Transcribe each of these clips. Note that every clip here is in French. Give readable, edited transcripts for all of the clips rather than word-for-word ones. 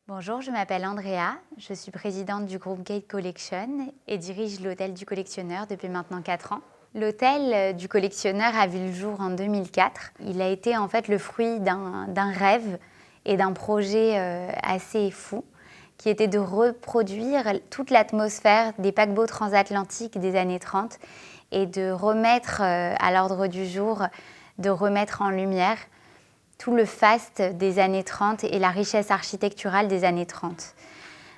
Bonjour, je m'appelle Andrea, je suis présidente du groupe Gate Collection et dirige l'Hôtel du Collectionneur depuis maintenant 4 ans. L'Hôtel du Collectionneur a vu le jour en 2004. Il a été en fait le fruit d'un rêve et d'un projet assez fou qui était de reproduire toute l'atmosphère des paquebots transatlantiques des années 30 et de remettre à l'ordre du jour, de remettre en lumière tout le faste des années 30 et la richesse architecturale des années 30.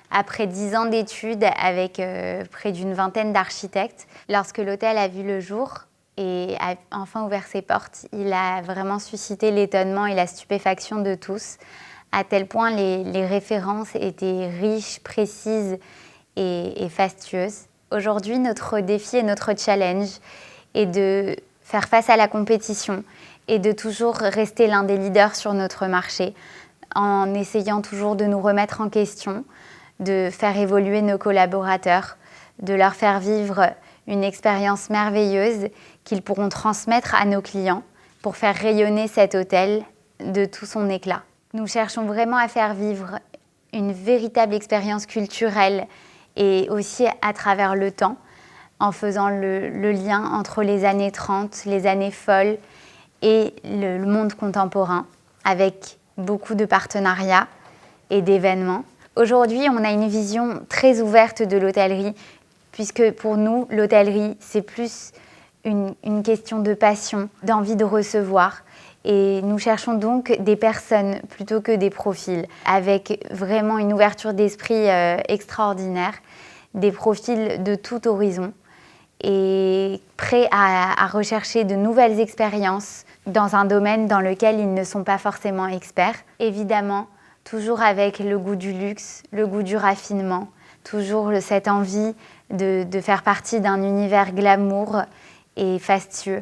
Après 10 ans d'études avec près d'une vingtaine d'architectes, lorsque l'hôtel a vu le jour et a enfin ouvert ses portes, il a vraiment suscité l'étonnement et la stupéfaction de tous, à tel point les références étaient riches, précises et fastueuses. Aujourd'hui, notre défi et notre challenge est de faire face à la compétition et de toujours rester l'un des leaders sur notre marché en essayant toujours de nous remettre en question, de faire évoluer nos collaborateurs, de leur faire vivre une expérience merveilleuse qu'ils pourront transmettre à nos clients pour faire rayonner cet hôtel de tout son éclat. Nous cherchons vraiment à faire vivre une véritable expérience culturelle et aussi à travers le temps, en faisant le lien entre les années 30, les années folles et le monde contemporain, avec beaucoup de partenariats et d'événements. Aujourd'hui, on a une vision très ouverte de l'hôtellerie, puisque pour nous, l'hôtellerie, c'est plus une question de passion, d'envie de recevoir. Et nous cherchons donc des personnes plutôt que des profils, avec vraiment une ouverture d'esprit extraordinaire, des profils de tout horizon, et prêts à rechercher de nouvelles expériences dans un domaine dans lequel ils ne sont pas forcément experts. Évidemment, toujours avec le goût du luxe, le goût du raffinement, toujours cette envie de faire partie d'un univers glamour et fastueux.